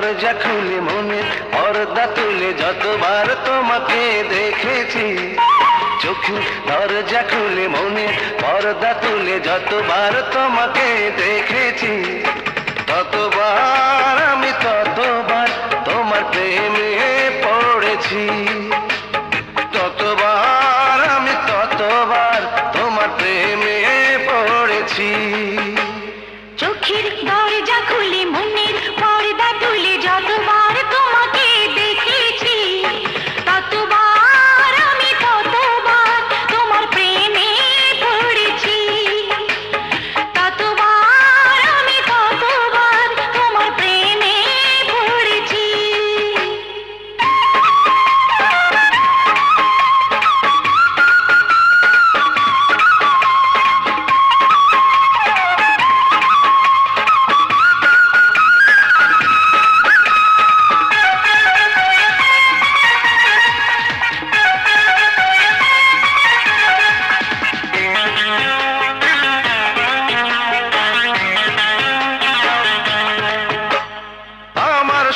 দরজা খুলে মনে পর্দা তুলে যতবার তোমাকে দেখেছি, চোখে দরজা খুলে মনে পর্দা তুলে যতবার তোমাকে দেখেছি, ততবার আমি ততবার তোমার প্রেমে পড়েছি, ততবার আমি ততবার তোমার প্রেমে পড়েছি। চোখের দরজা খুলে মনের পর্দা তুলে যতবার তোমাকে দেখেছি, ততবার আমি ততবার তোমার প্রেমে পড়েছি, ততবার আমি ততবার তোমার প্রেমে পড়েছি।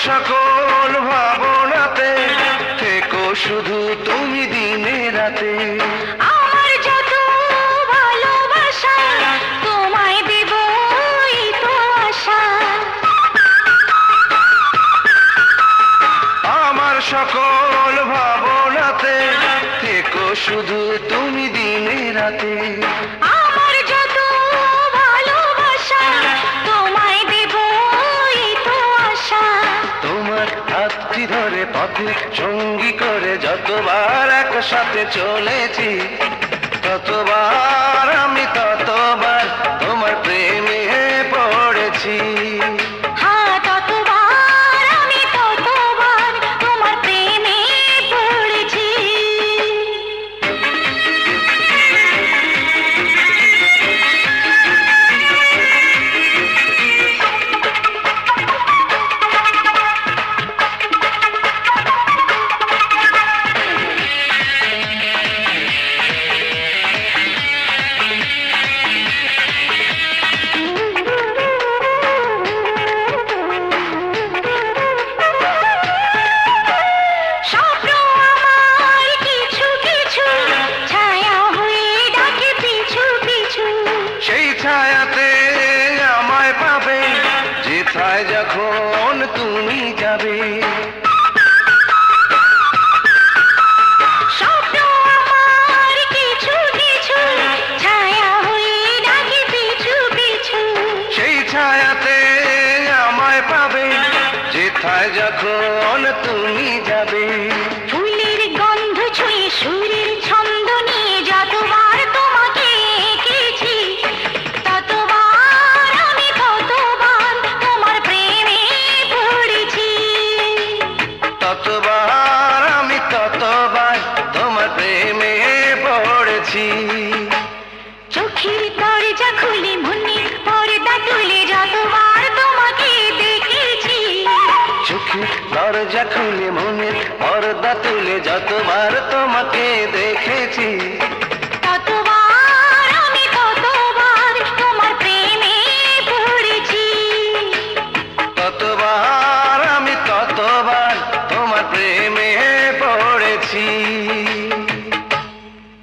সকল ভাবনাতে থেকো শুধু তুমি দিনে রাতে, আমার যত ভালোবাসা তোমায় দেব এই তো আশা, আমার সকল ভাবনাতে থেকো শুধু তুমি দিনে রাতে, আমার যত ভালোবাসা তোমায় দেব এই তো আশা। তোমার হাতটি ধরে পথে সঙ্গী করে যতবার একসাথে চলেছি, ততবার আমি ততবার তোমার প্রেমে পড়েছি। হ্যাঁ, ততবার আমি ততবার তোমার প্রেমে পড়েছি। যেথায় যখন তুমি যাবে, স্বপ্ন আমার কিছু কিছু ছায়া হয়ে ডাকে পিছু পিছু, সেই ছায়াতে আমায় পাবে যেথায় যখন তুমি যাবে। ফুলের গন্ধ ছুঁয়ে সুরের ছন্দ নিয়ে যতবার তোমাকে এঁকেছি, ততবার আমি ততবার তোমার প্রেমে পড়েছি, ততবার আমি ততবার তোমার প্রেমে পড়েছি। চোখের দরজা খুলে মনে পর্দা তুলে যতবার তোমাকে দেখেছি, চোখে দরজা খুলে মনে পর্দা তুলে যতবার তোমাকে দেখেছি, ততবার আমি ততবার তোমার প্রেমে পড়েছি, ততবার আমি ততবার তোমার প্রেমে পড়েছি।